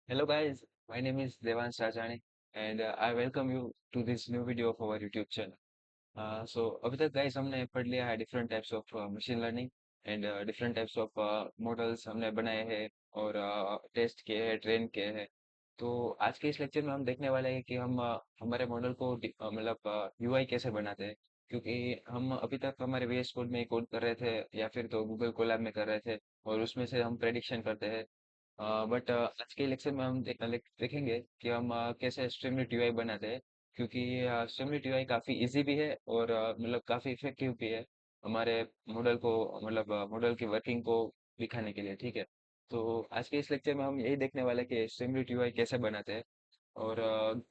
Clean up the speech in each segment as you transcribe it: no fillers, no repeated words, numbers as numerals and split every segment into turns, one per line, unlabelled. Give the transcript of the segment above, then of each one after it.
Hello guys, my name is Devansh Rajani and I welcome you to this new video of our YouTube channel. अभी तक guys हमने पढ़ लिया है different types of machine learning and different types of models हमने बनाए हैं और टेस्ट किए हैं, ट्रेन किए हैं। तो आज के इस लेक्चर में हम देखने वाले हैं कि हम हमारे मॉडल को मतलब यूआई कैसे बनाते हैं। क्योंकि हम अभी तक हमारे VS कोड में कोड कर रहे थे या फिर तो गूगल कोलैब में कर रहे थे और उसमें से हम प्रेडिक्शन करते हैं। बट आज के लेक्चर में हम देखेंगे कि हम कैसे स्ट्रीमलीट यूआई बनाते हैं। क्योंकि स्ट्रीमलीट यूआई काफ़ी इजी भी है और मतलब काफ़ी इफेक्टिव भी है हमारे मॉडल को मतलब मॉडल की वर्किंग को दिखाने के लिए। ठीक है। तो आज के इस लेक्चर में हम यही देखने वाले हैं कि स्ट्रीमलीट यूआई कैसे बनाते हैं और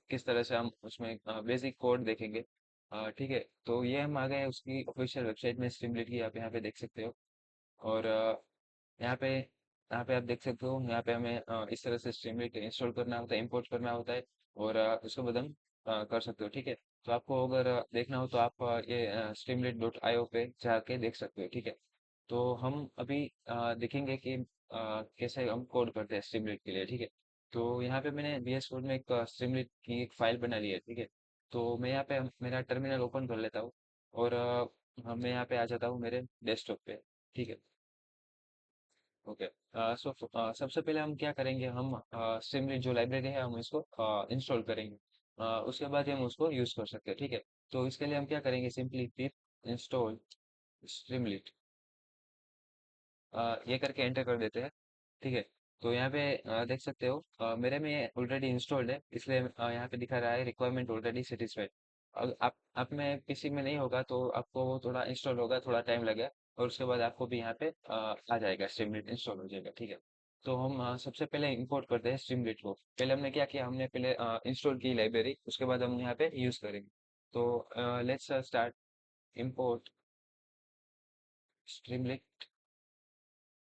किस तरह से हम उसमें बेसिक कोड देखेंगे। ठीक है। तो ये हम आ गए हैं उसकी ऑफिशियल वेबसाइट में स्ट्रीमलीट की, आप यहाँ पे देख सकते हो। और यहाँ पे आप देख सकते हो, यहाँ पे हमें इस तरह से स्ट्रीमलीट इंस्टॉल करना होता है, इंपोर्ट करना होता है और उसको बाद हम कर सकते हो। ठीक है। तो आपको अगर देखना हो तो आप ये streamlit.io पे जाके देख सकते हो। ठीक है। तो हम अभी देखेंगे कि कैसे हम कोड करते हैं स्ट्रीमलीट के लिए। ठीक है। तो यहाँ पे मैंने VS कोड में एक स्ट्रीमलीट की एक फाइल बना ली है। ठीक है। तो मैं यहाँ पे मेरा टर्मिनल ओपन कर लेता हूँ और मैं यहाँ पे आ जाता हूँ मेरे डेस्कटॉप पे। ठीक है। ओके। सबसे पहले हम क्या करेंगे, हम स्ट्रीमलीट जो लाइब्रेरी है हम इसको इंस्टॉल करेंगे। उसके बाद ही हम उसको यूज कर सकते हैं। ठीक है। तो इसके लिए हम क्या करेंगे, सिंपली पिप इंस्टॉल स्ट्रीमलीट ये करके एंटर कर देते हैं। ठीक है। तो यहाँ पे देख सकते हो मेरे में ऑलरेडी इंस्टॉल्ड है, इसलिए यहाँ पे दिखा रहा है रिक्वायरमेंट ऑलरेडी सेटिस्फाइड। आप में पीसी में नहीं होगा तो आपको वो थोड़ा इंस्टॉल होगा, थोड़ा टाइम लगेगा और उसके बाद आपको भी यहाँ पे आ जाएगा, स्ट्रीमलीट इंस्टॉल हो जाएगा। ठीक है। तो हम सबसे पहले इंपोर्ट करते हैं स्ट्रीमलीट को। पहले हमने क्या किया, हमने पहले इंस्टॉल की लाइब्रेरी, उसके बाद हम यहाँ पे यूज करेंगे। तो let's start import Streamlit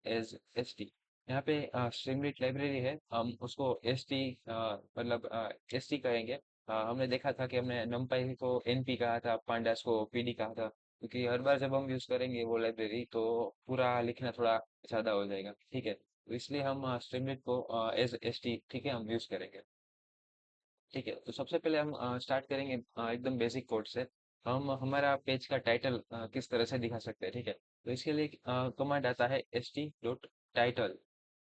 as S T. यहाँ पे स्ट्रीमलीट लाइब्रेरी है, हम उसको एस टी मतलब एस टी कहेंगे। हमने देखा था कि हमने numpy को NP कहा था, pandas को PD कहा था, क्योंकि हर बार जब हम यूज करेंगे वो लाइब्रेरी तो पूरा लिखना थोड़ा ज्यादा हो जाएगा। ठीक है। तो इसलिए हम स्ट्रीमलीट को एज एस टी, ठीक है, हम यूज करेंगे। ठीक है। तो सबसे पहले हम स्टार्ट करेंगे एकदम बेसिक कोड से। हम हमारा पेज का टाइटल किस तरह से दिखा सकते हैं। ठीक है। तो इसके लिए कमांड आता है st.title।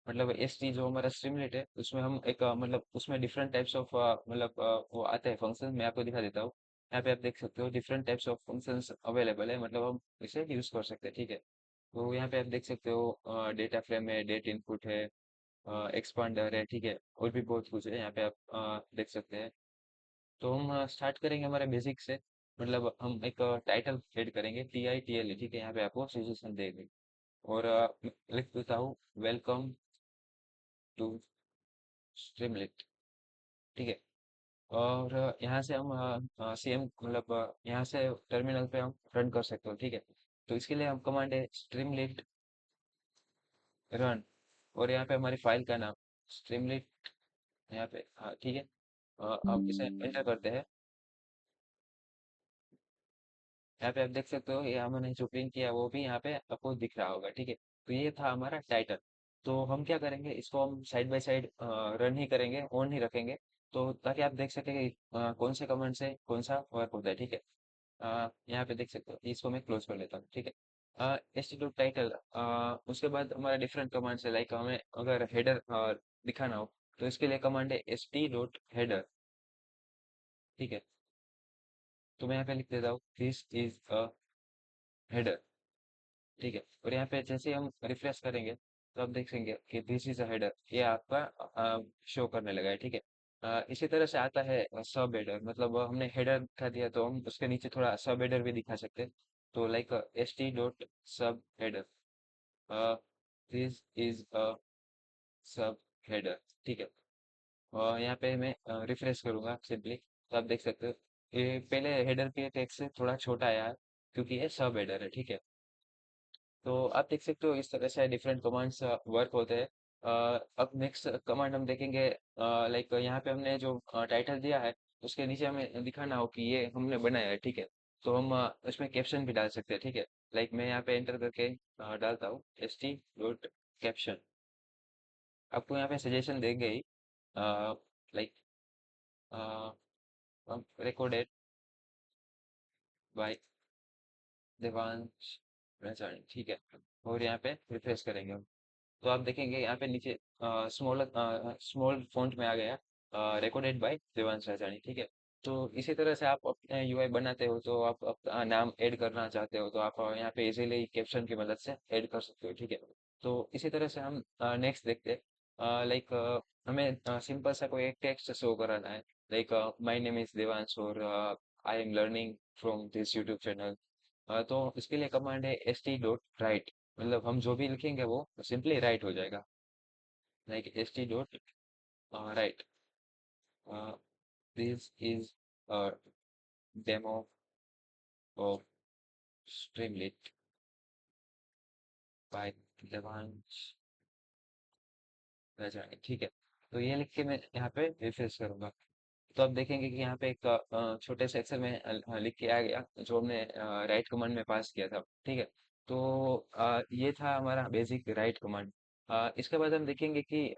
मतलब एसटी जो हमारा स्ट्रीमलेट है उसमें हम एक मतलब उसमें डिफरेंट टाइप्स ऑफ मतलब वो आते हैं फंक्शन, मैं आपको दिखा देता हूँ। यहाँ पे आप देख सकते हो different types of functions available है, मतलब हम इसे यूज कर सकते हैं। ठीक है। तो यहाँ पे आप देख सकते हो डेटा फ्रेम है, डेट इनपुट है, एक्सपांडर है। ठीक है। और भी बहुत कुछ है यहाँ पे आप देख सकते हैं। तो हम स्टार्ट करेंगे हमारे बेसिक से, मतलब हम एक टाइटल ऐड करेंगे TITLE। ठीक है। यहाँ पे आपको सजेशन देंगे और लिख देता हूँ वेलकम टू स्ट्रीमलेट। ठीक है। और यहाँ से हम सेम मतलब यहाँ से टर्मिनल पे हम रन कर सकते हो। ठीक है। तो इसके लिए हम कमांड है स्ट्रीमलेट रन और यहाँ पे हमारी फाइल का नाम स्ट्रीमलेट, यहाँ पे हाँ ठीक है। अब इसे एंटर करते हैं। यहाँ पे आप देख सकते हो ये हमने जो प्रिंट किया वो भी यहाँ पे आपको दिख रहा होगा। ठीक है। तो ये था हमारा टाइटल। तो हम क्या करेंगे, इसको हम साइड बाय साइड रन ही करेंगे, ऑन ही रखेंगे, तो ताकि आप देख सकें कि कौन से कमांड से कौन सा वर्क होता है। ठीक है। यहाँ पे देख सकते हो, इसको मैं क्लोज कर लेता हूँ। ठीक है। इंस्टीट्यूट टाइटल, उसके बाद हमारे डिफरेंट कमांड्स है, लाइक हमें अगर हेडर दिखाना हो तो इसके लिए कमांड है st.header। ठीक है। तो मैं यहाँ पे लिख देता हूँ दिस इज अ हेडर। ठीक है। और यहाँ पे जैसे हम रिफ्रेश करेंगे तो आप देखेंगे कि दिस इज अ हेडर, ये आपका शो करने लगा है। ठीक है। इसी तरह से आता है सब हेडर, मतलब हमने हेडर दिखा दिया तो हम उसके नीचे थोड़ा सब हेडर भी दिखा सकते हैं। तो लाइक st.subheader, दिस इज अ सब हेडर। ठीक है। और यहाँ पे मैं रिफ्रेश करूंगा सिंपली, तो आप देख सकते हो ये पहले हेडर के टेक्स्ट से थोड़ा छोटा आया है क्योंकि ये सब हेडर है। ठीक है। तो आप देख सकते हो इस तरह से डिफरेंट कमांड्स वर्क होते हैं। अब नेक्स्ट कमांड हम देखेंगे, लाइक यहाँ पे हमने जो टाइटल दिया है उसके नीचे हमें दिखाना हो कि ये हमने बनाया है। ठीक है। तो हम उसमें कैप्शन भी डाल सकते हैं। ठीक है। लाइक मैं यहाँ पे एंटर करके डालता हूँ st.caption। आपको यहाँ पे सजेशन देंगे ही, like recorded by Devansh Ranjan, ठीक है। और यहाँ पे रिफ्रेश करेंगे हम, तो आप देखेंगे यहाँ पे नीचे स्मॉल स्मॉल फॉन्ट में आ गया रिकॉर्डेड बाय देवांश राजानी, ठीक है। तो इसी तरह से आप अपने यूआई बनाते हो, तो आप अपना नाम ऐड करना चाहते हो तो आप यहाँ पे इजीली कैप्शन की मदद से ऐड कर सकते हो, ठीक है। तो इसी तरह से हम नेक्स्ट देखते हैं, लाइक हमें सिंपल सा कोई एक टेक्स्ट शो कराना है, like my name is Devansh और I am learning from this YouTube channel. तो इसके लिए कमांड है st.write, मतलब हम जो भी लिखेंगे वो सिंपली राइट हो जाएगा, like st.write, this is a demo of Streamlit by Devansh Rajani, ठीक है। तो ये लिख के मैं यहाँ पे रिफ्रेश करूंगा, तो आप देखेंगे कि यहाँ पे एक छोटे से अक्षर में लिख के आ गया जो हमने राइट कमांड में पास किया था, ठीक है। तो ये था हमारा बेसिक राइट कमांड। इसके बाद हम देखेंगे कि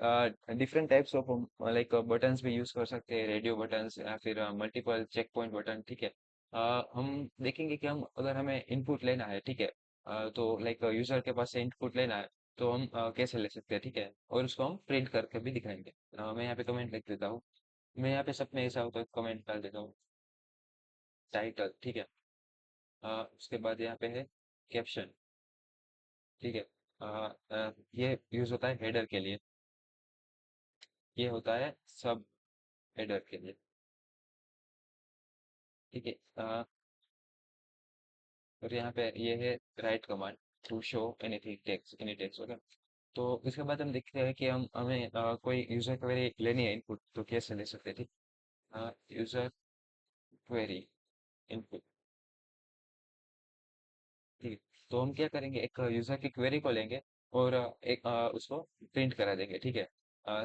different types of like buttons भी यूज कर सकते हैं, रेडियो बटन्स या फिर मल्टीपल चेक पॉइंट बटन, ठीक है। हम देखेंगे कि हम अगर हमें इनपुट लेना है, ठीक है, तो लाइक यूजर के पास से इनपुट लेना है, तो हम कैसे ले सकते हैं, ठीक है, और उसको हम प्रिंट करके भी दिखाएंगे। मैं यहाँ पे कमेंट लिख देता हूँ, मैं यहाँ पे सब में ऐसा होता है कमेंट डाल देता हूँ, टाइटल, ठीक है। उसके बाद यहाँ पे है कैप्शन, ठीक है। ये यूज होता है हेडर के लिए, ये होता है सब हेडर के लिए, ठीक है। और यहाँ पे ये है right command to show anything text any text वगैरह। तो इसके बाद हम देखते हैं कि हम हमें कोई यूजर क्वेरी लेनी है इनपुट, तो कैसे ले सकते हैं, ठीक। यूजर क्वेरी इनपुट, ठीक है। तो हम क्या करेंगे, एक यूजर की क्वेरी को लेंगे और एक उसको प्रिंट करा देंगे, ठीक है,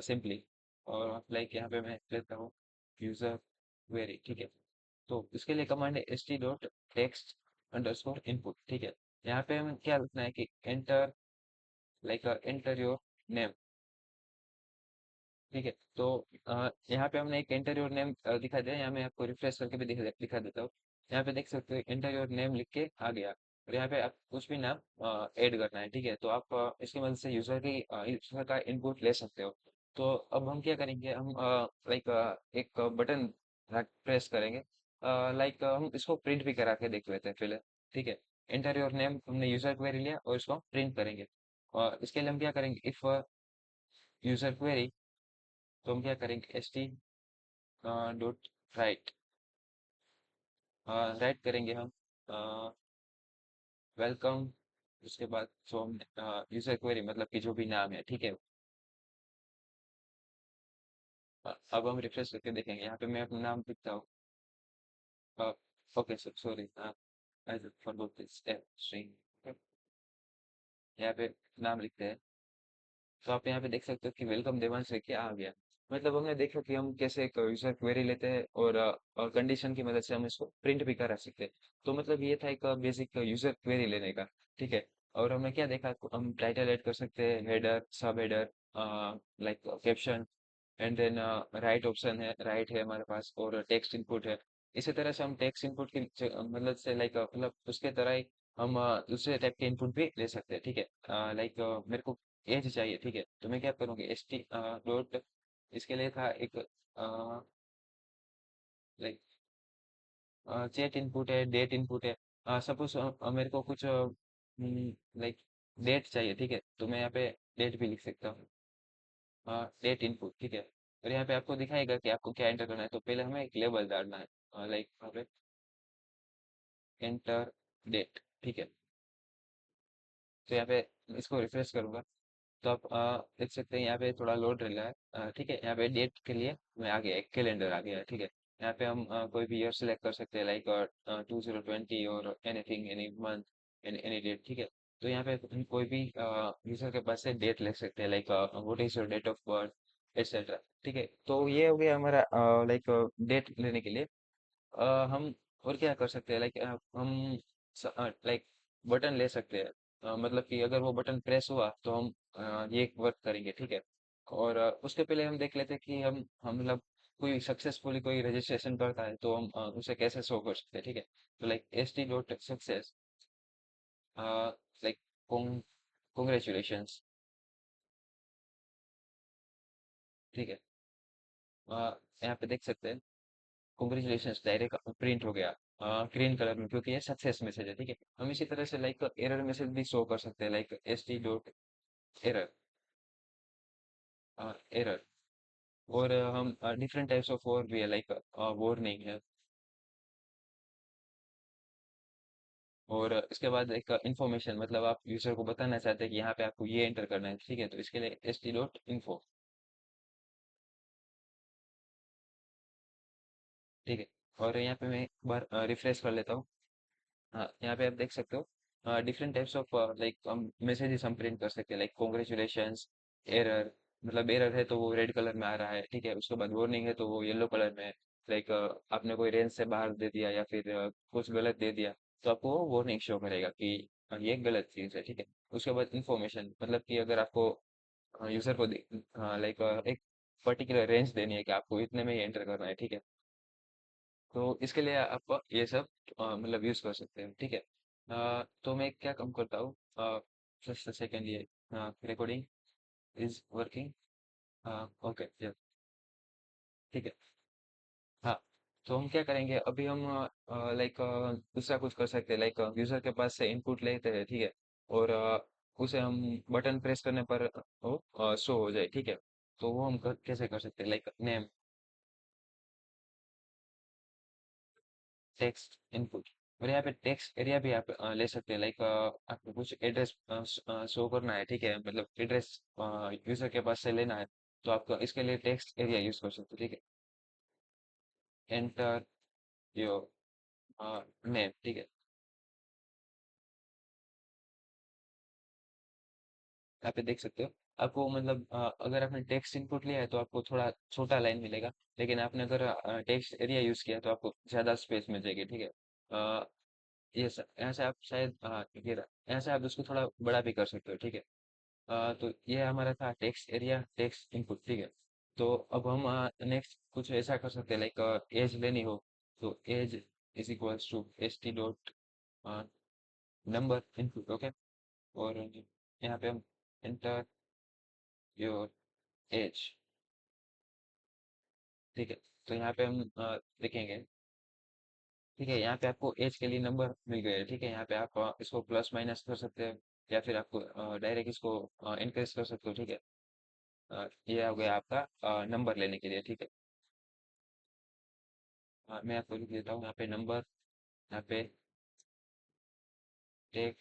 सिंपली। और लाइक यहाँ पे मैं लेता हूँ यूजर क्वेरी, ठीक है। तो इसके लिए कमांड है st.text_input, ठीक है। यहाँ पे हमें क्या लिखना है कि enter, like enter your name, ठीक है। तो यहाँ पे हमने एक एंटर योर नेम दिखा दिया, यहाँ मैं आपको रिफ्रेश करके भी दिखा देता हूँ। यहाँ पे देख सकते हो एंटर योर नेम लिख के आ गया, और यहाँ पे आप कुछ भी नाम ऐड करना है, ठीक है। तो आप इसकी मदद से यूजर का इनपुट ले सकते हो। तो अब हम क्या करेंगे, हम लाइक एक बटन प्रेस करेंगे, लाइक हम इसको प्रिंट भी करा के देख लेते हैं पहले, ठीक है। एंटर योर नेम हमने यूजर क्वेरी लिया और इसको प्रिंट करेंगे, और इसके लिए हम क्या करेंगे, इफ यूजर क्वेरी, तो हम क्या करेंगे st डॉट राइट करेंगे हम वेलकम। उसके बाद जो हम यूजर क्वेरी मतलब कि जो भी नाम है, ठीक है। अब हम रिफ्रेश करके देखेंगे, यहाँ पे मैं अपना नाम लिखता हूँ, okay sorry, I forgot this string, यहाँ पे नाम लिखते हैं। तो आप यहाँ पे देख सकते हो कि वेलकम देवांश से क्या आ गया, मतलब हमने देखा कि हम कैसे एक यूजर क्वेरी लेते हैं और कंडीशन की मदद से हम इसको प्रिंट भी करा सकते हैं। तो मतलब ये था एक बेसिक यूजर क्वेरी लेने का, ठीक है। और हमने क्या देखा, हम टाइटल ऐड कर सकते हैं, header, sub header, like caption, and then right option है, राइट है हमारे पास, और टेक्स्ट इनपुट है। इसी तरह से हम टेक्स्ट इनपुट की मदद से लाइक मतलब उसके तरह ही हम दूसरे टाइप के इनपुट भी ले सकते हैं, ठीक है। लाइक मेरे को एज चाहिए, ठीक है, तो मैं क्या करूँगी st डॉट, इसके लिए था एक लाइक चेट इनपुट है, डेट इनपुट है। सपोज मेरे को कुछ लाइक डेट चाहिए, ठीक है, तो मैं यहाँ पे डेट भी लिख सकता हूँ, डेट इनपुट, ठीक है। और यहाँ पे आपको दिखाएगा कि आपको क्या एंटर करना है, तो पहले हमें एक लेबल डालना है, लाइक यहाँ पे एंटर डेट, ठीक है। तो यहाँ पे इसको रिफ्रेश करूंगा, तो आप देख सकते हैं यहाँ पे थोड़ा लोड रहा है, ठीक है। यहाँ पे डेट के लिए मैं आ गया, एक कैलेंडर आ गया है, ठीक है। यहाँ पे हम कोई भी ईयर सेलेक्ट कर सकते हैं, लाइक 2020 और anything, any month, any date, ठीक है। तो यहाँ पे हम कोई भी यूजर के पास से डेट ले सकते हैं, like what is your date of birth, etcetera, ठीक है। तो ये हो गया हमारा लाइक डेट लेने के लिए। हम और क्या कर सकते हैं, लाइक हम लाइक बटन ले सकते हैं, मतलब कि अगर वो बटन प्रेस हुआ तो हम ये वर्क करेंगे, ठीक है। और उसके पहले हम देख लेते हैं कि हम मतलब कोई सक्सेसफुली कोई रजिस्ट्रेशन करता है तो हम उसे कैसे शो कर सकते हैं, ठीक है। तो लाइक st.success, लाइक कॉन्ग्रेचुलेशंस, ठीक है। यहाँ पे देख सकते हैं कॉन्ग्रेचुलेशंस डायरेक्ट प्रिंट हो गया ग्रीन कलर में, क्योंकि ये सक्सेस मैसेज है, ठीक है। हम इसी तरह से लाइक एरर मैसेज भी शो कर सकते हैं, लाइक st.error, एरर। और हम डिफरेंट टाइप्स ऑफ और भी है, लाइक वार्निंग है। और इसके बाद एक इंफॉर्मेशन, मतलब आप यूजर को बताना चाहते हैं कि यहाँ पे आपको ये एंटर करना है, ठीक है। तो इसके लिए st.info, ठीक है। और यहाँ पे मैं एक बार रिफ्रेश कर लेता हूँ। हाँ, यहाँ पे आप देख सकते हो डिफरेंट टाइप्स ऑफ लाइक हम मैसेजेस हम प्रिंट कर सकते हैं, लाइक कॉन्ग्रेचुलेशंस, एरर, मतलब एरर है तो वो रेड कलर में आ रहा है, ठीक है। उसके बाद वार्निंग है तो वो येलो कलर में है। लाइक आपने कोई रेंज से बाहर दे दिया या फिर कुछ गलत दे दिया, तो आपको वो वार्निंग शो करेगा कि ये गलत चीज़ है, ठीक है। उसके बाद इंफॉर्मेशन, मतलब कि अगर आपको यूजर को लाइक एक पर्टिकुलर रेंज देनी है कि आपको इतने में ही एंटर करना है, ठीक है। तो इसके लिए आप ये सब मतलब यूज कर सकते हैं, ठीक है। तो मैं क्या काम करता हूँ, जस्ट सेकेंड, ये रिकॉर्डिंग इज वर्किंग, ओके, ठीक है। हाँ, तो हम क्या करेंगे अभी, हम लाइक दूसरा कुछ कर सकते हैं, लाइक यूजर के पास से इनपुट लेते हैं, ठीक है। और उसे हम बटन प्रेस करने पर वो शो हो जाए, ठीक है। तो वो हम कैसे कर सकते हैं, लाइक नेम, टेक्स्ट इनपुट। और यहाँ पे टेक्स्ट एरिया भी आप ले सकते हैं, लाइक आपको कुछ एड्रेस शो करना है, ठीक है, मतलब एड्रेस यूजर के पास से लेना है, तो आपको इसके लिए टेक्स्ट एरिया यूज कर सकते हैं, ठीक है। एंटर योर नेम, ठीक है। यहाँ पे देख सकते हो, आपको मतलब अगर आपने टेक्स्ट इनपुट लिया है तो आपको थोड़ा छोटा लाइन मिलेगा, लेकिन आपने अगर टेक्स्ट एरिया यूज किया तो आपको ज्यादा स्पेस मिल जाएगी, ठीक है। ये यहाँ से आप शायद यहाँ से आप उसको थोड़ा बड़ा भी कर सकते हो, ठीक है। तो ये हमारा था टेक्स्ट एरिया, टेक्स्ट इनपुट, ठीक है। तो अब हम नेक्स्ट कुछ ऐसा कर सकते हैं, लाइक एज लेनी हो तो age is equals to st number input, okay. और यहाँ पे हम एंटर योर एज, ठीक है। तो यहाँ पे हम देखेंगे, ठीक है। यहाँ पे आपको एज के लिए नंबर मिल गए हैं, ठीक है। यहाँ पे आप इसको प्लस माइनस कर सकते हैं, या फिर आपको डायरेक्ट इसको इंक्रीज कर सकते हो, ठीक है। ये हो गया आपका नंबर लेने के लिए, ठीक है। मैं आपको लिख देता हूँ यहाँ पे नंबर, यहाँ पे टेक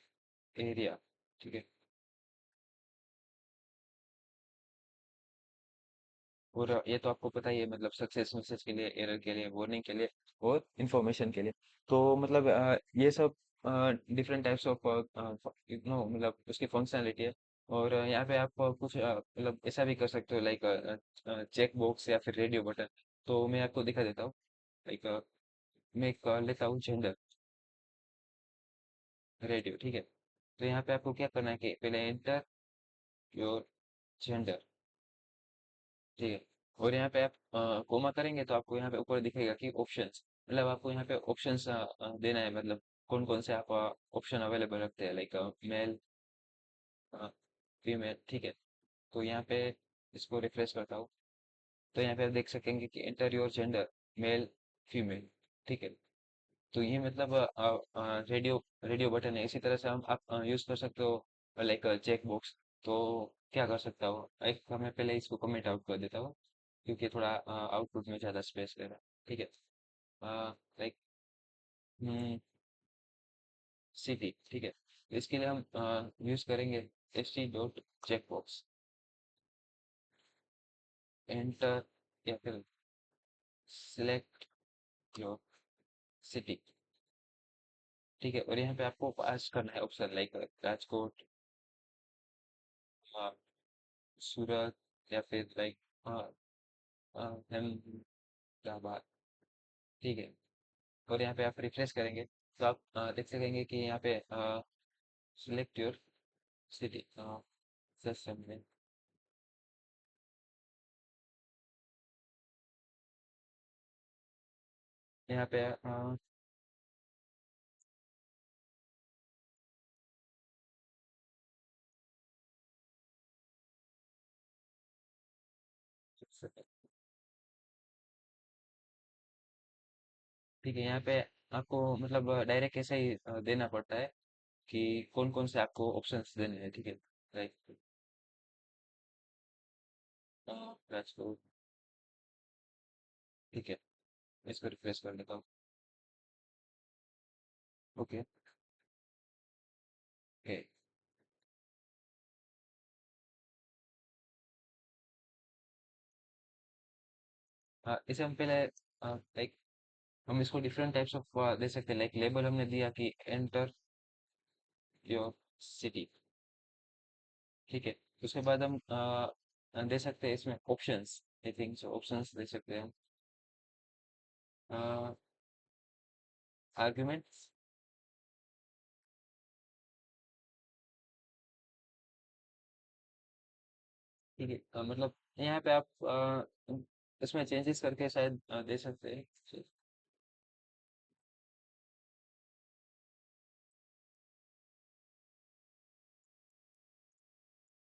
एरिया, ठीक है। और ये तो आपको पता ही है, मतलब सक्सेस मैसेज के लिए, एरर के लिए, वार्निंग के लिए, और इंफॉर्मेशन के लिए। तो मतलब ये सब डिफरेंट टाइप्स ऑफ नो मतलब उसकी फंक्शनलिटी है। और यहाँ पे आप कुछ मतलब ऐसा भी कर सकते हो, लाइक चेक बॉक्स या फिर रेडियो बटन। तो मैं आपको दिखा देता हूँ, लाइक मैं एक लेता हूँ जेंडर, रेडियो, ठीक है। तो यहाँ पे आपको क्या करना है कि पहले एंटर योर जेंडर, ठीक है। और यहाँ पे आप कोमा करेंगे तो आपको यहाँ पे ऊपर दिखेगा कि ऑप्शंस, मतलब आपको यहाँ पे ऑप्शंस देना है, मतलब कौन कौन से आप ऑप्शन अवेलेबल रखते हैं, लाइक मेल, फीमेल, ठीक है। तो यहाँ पे इसको रिफ्रेश करता हूँ, तो यहाँ पे आप देख सकेंगे कि enter your gender, male, female, ठीक है। तो ये मतलब रेडियो रेडियो बटन है। इसी तरह से हम आप यूज कर सकते हो, लाइक चेक बॉक्स। तो क्या कर सकता हूँ, एक मैं पहले इसको कमेंट आउट कर देता हूँ, क्योंकि थोड़ा आउटपुट में ज़्यादा स्पेस ले रहा है, ठीक है। लाइक सिटी, ठीक है। तो इसके लिए हम यूज करेंगे st.checkbox, एंटर, या फिर सिलेक्ट योर सिटी, ठीक है। और यहाँ पे आपको पास करना है ऑप्शन, लाइक राजकोट, अ, सूरत, या फिर लाइक अहमदाबाद, ठीक है। और यहाँ पे आप रिफ्रेश करेंगे तो आप देख सकेंगे कि यहाँ पे सिलेक्ट योर सिटी, जस्ट यहाँ पे ठीक है, यहाँ पे आपको मतलब डायरेक्ट ऐसे ही देना पड़ता है कि कौन कौन से आपको ऑप्शंस देने हैं, ठीक है। लाइक राजकोट, ठीक है, इसको रिफ्रेश कर देता हूँ। ओके। ओके। इसे हम पहले लाइक हम इसको डिफरेंट टाइप्स ऑफ दे सकते हैं। लाइक लेबल हमने दिया कि एंटर योर सिटी, ठीक है। उसके बाद हम दे सकते हैं इसमें options, I think so options दे सकते हैं हम। आर्ग्यूमेंट्स, ठीक है। मतलब यहाँ पे आप इसमें चेंजेस करके शायद दे सकते हैं।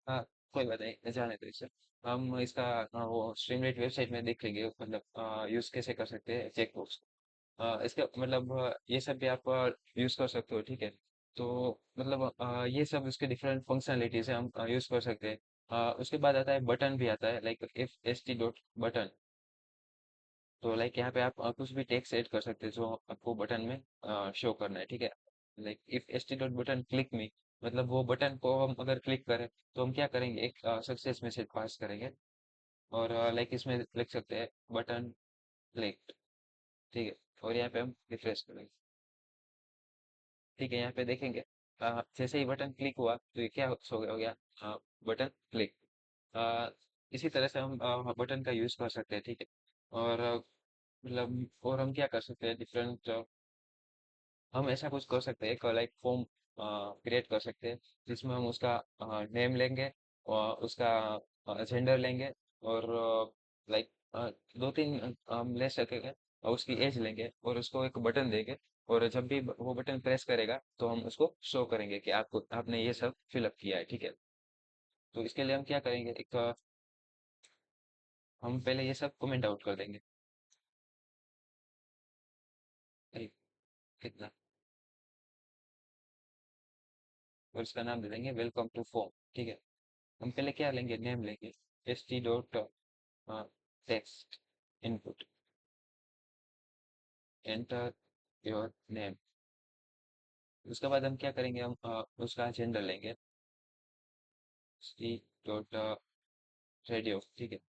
हाँ, कोई बात नहीं, जाने दो इसे। हम इसका वो स्ट्रीमलाइट वेबसाइट में देख लेंगे, मतलब यूज कैसे कर सकते हैं चेक बॉक्स। इसका मतलब ये सब भी आप यूज कर सकते हो, ठीक है। तो मतलब ये सब इसके डिफरेंट फंक्शनलिटीज है, हम यूज कर सकते हैं। उसके बाद आता है बटन भी आता है, like if S T dot button. तो लाइक यहाँ पे आप कुछ भी टेक्स्ट ऐड कर सकते हैं जो आपको बटन में शो करना है, ठीक है। Like if S T dot button click मी, मतलब वो बटन को हम अगर क्लिक करें तो हम क्या करेंगे, एक सक्सेस मैसेज पास करेंगे। और लाइक इसमें लिख सकते हैं बटन क्लिक, ठीक है। और यहाँ पे हम रिफ्रेश करेंगे, ठीक है। यहाँ पे देखेंगे जैसे ही बटन क्लिक हुआ तो ये क्या हो गया, बटन क्लिक। इसी तरह से हम बटन का यूज कर सकते हैं, ठीक है। और मतलब और हम क्या कर सकते हैं डिफरेंट, हम ऐसा कुछ कर सकते हैं, एक लाइक फॉर्म क्रिएट कर सकते हैं जिसमें हम उसका नेम लेंगे और उसका जेंडर लेंगे। और लाइक दो तीन हम ले सकेंगे, और उसकी एज लेंगे और उसको एक बटन देंगे। और जब भी वो बटन प्रेस करेगा तो हम उसको शो करेंगे कि आपको आपने ये सब फिलअप किया है, ठीक है। तो इसके लिए हम क्या करेंगे, एक हम पहले ये सब कमेंट आउट कर देंगे। एक- कितना, और इसका नाम दे देंगे वेलकम टू फॉर्म, ठीक है। हम पहले क्या लेंगे, नेम लेंगे, S T dot text input, enter your name. उसके बाद हम क्या करेंगे, हम उसका जेंडर लेंगे, सी डॉट रेडियो, ठीक है।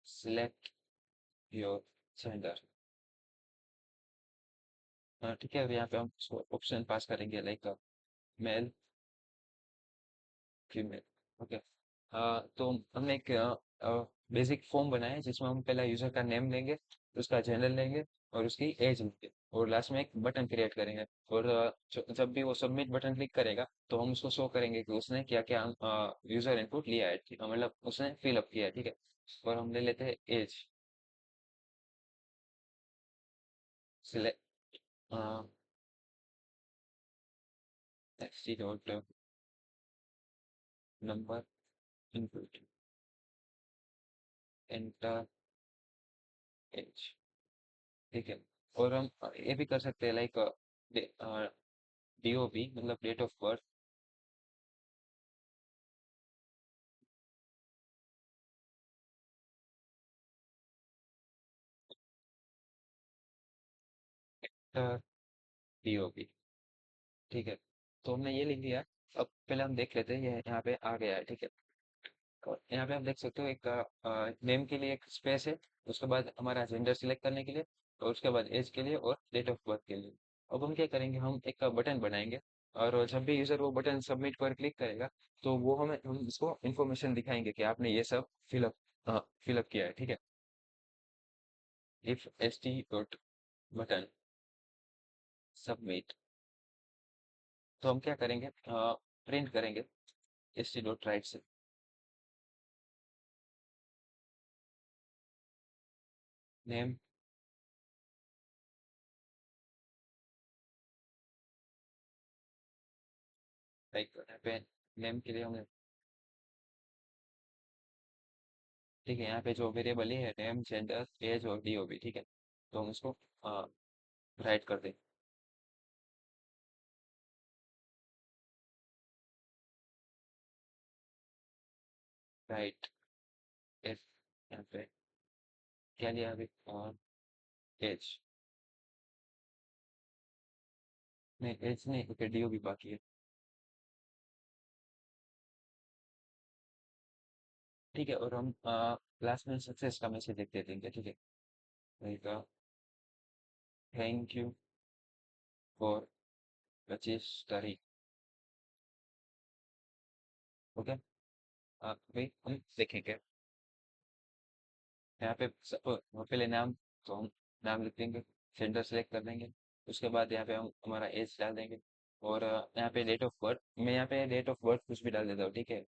सिलेक्ट योर जेंडर, ठीक है। अब यहाँ पे हम ऑप्शन पास करेंगे, लाइक मेल फीमेल, ओके। तो हमने एक बेसिक फॉर्म बनाया है जिसमें हम पहला यूजर का नेम लेंगे, उसका जेंडर लेंगे और उसकी एज लेंगे, और लास्ट में एक बटन क्रिएट करेंगे। और जब भी वो सबमिट बटन क्लिक करेगा तो हम उसको शो करेंगे कि उसने क्या क्या यूजर इनपुट लिया है, मतलब उसने फिलअप किया है, ठीक है। और हम ले लेते हैं age, select C dot number input, enter age, ठीक है। और हम ये भी कर सकते हैं, लाइक डीओबी मतलब डेट ऑफ बर्थ, डीओबी, ठीक है। तो हमने ये लिख दिया। अब पहले हम देख लेते हैं, ये यहाँ पे आ गया है, ठीक है। और यहाँ पे आप देख सकते हो एक नेम के लिए एक स्पेस है, उसके बाद हमारा जेंडर सिलेक्ट करने के लिए, और उसके बाद एज के लिए और डेट ऑफ बर्थ के लिए। अब हम क्या करेंगे, हम एक बटन बनाएंगे, और जब भी यूजर वो बटन सबमिट पर क्लिक करेगा तो वो हम इसको इन्फॉर्मेशन दिखाएंगे कि आपने ये सब फिलअप फिलअप किया है, ठीक है। If S T dot button submit, तो हम क्या करेंगे, प्रिंट करेंगे एस टी डॉट राइट से। नेम, लाइक यहाँ पे नेम के लिए हमें, ठीक है, यहाँ पे जो वेरिएबल है नेम, जेंडर, एज और डीओबी, ठीक है, तो हम उसको राइट कर दें। राइट एज, यहाँ पे क्या लिया अभी, एज, नहीं एज नहीं, ओके डीओबी बाकी है। ठीक है, और हम क्लास में सक्सेस का मैसेज लिख देते हैं, ठीक है, लाइक थैंक यू फॉर 25 तारीख, ओके। भाई हम देखेंगे यहाँ पे पहले नाम, तो हम नाम लिख देंगे, सेंटर सेलेक्ट कर देंगे, उसके बाद यहाँ पे हम हमारा एज डाल देंगे, और यहाँ पे डेट ऑफ बर्थ, मैं यहाँ पे डेट ऑफ बर्थ कुछ भी डाल देता हूँ, ठीक है,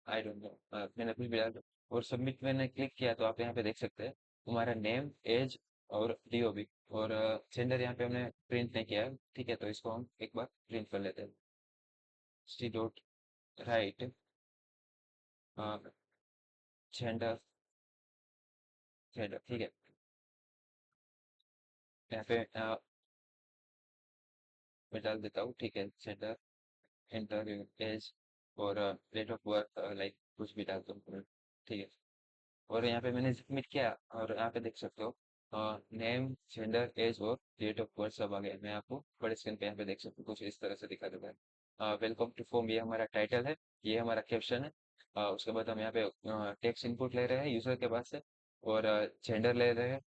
आई डोंट नो, मैंने कुछ भी डाल दिया और सबमिट मैंने क्लिक किया, तो आप यहाँ पे देख सकते हैं हमारा नेम, एज और डीओबी, और जेंडर यहाँ पे हमने प्रिंट नहीं किया है, ठीक है, तो इसको हम एक बार प्रिंट कर लेते हैं, C dot write gender, gender, ठीक है, यहाँ पे मैं डाल देता हूँ, ठीक है, जेंडर, एंटर एज और डेट ऑफ बर्थ, लाइक कुछ भी डाल दो, ठीक है, और यहाँ पे मैंने सबमिट किया, और यहाँ पे देख सकते हो नेम, जेंडर, एज और डेट ऑफ बर्थ सब आ गया, मैं आपको बड़े स्क्रीन पे यहाँ पे देख सकता हूँ, कुछ इस तरह से दिखा देता है, वेलकम टू फॉर्म, ये हमारा टाइटल है, ये हमारा कैप्शन है, उसके बाद हम यहाँ पे टेक्स्ट इनपुट ले रहे हैं यूजर के पास से, और जेंडर ले रहे हैं,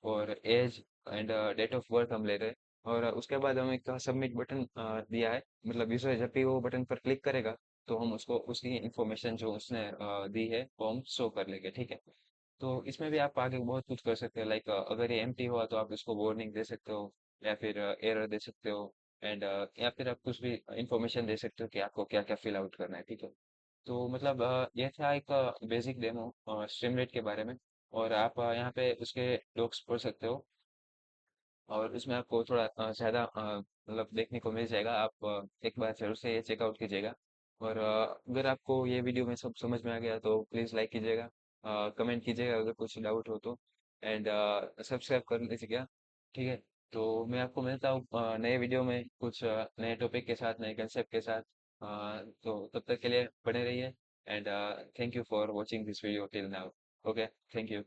और age and date of birth हम ले रहे हैं, और उसके बाद हम एक सबमिट बटन दिया है, मतलब यूजर जब भी वो बटन पर क्लिक करेगा, तो हम उसको उसकी इंफॉर्मेशन जो उसने दी है वो हम शो कर लेंगे, ठीक है। तो इसमें भी आप आगे बहुत कुछ कर सकते हो, लाइक अगर ये एम्प्टी हुआ तो आप इसको वार्निंग दे सकते हो, या फिर एरर दे सकते हो, एंड या फिर आप कुछ भी इंफॉर्मेशन दे सकते हो कि आपको क्या क्या फिल आउट करना है, ठीक है। तो मतलब ये था एक बेसिक डेमो स्ट्रीमलाइट के बारे में, और आप यहाँ पे उसके डॉक्स पढ़ सकते हो, और इसमें आपको थोड़ा ज़्यादा मतलब देखने को मिल जाएगा, आप एक बार जरूर से ये चेकआउट कीजिएगा, और अगर आपको ये वीडियो में सब समझ में आ गया तो प्लीज़ लाइक कीजिएगा, कमेंट कीजिएगा अगर कुछ डाउट हो तो, एंड सब्सक्राइब कर लीजिएगा, ठीक है। तो मैं आपको मिलता हूँ नए वीडियो में कुछ नए टॉपिक के साथ, नए कंसेप्ट के साथ, तो तब तक के लिए बने रहिए, and thank you for watching this video till now, okay, thank you.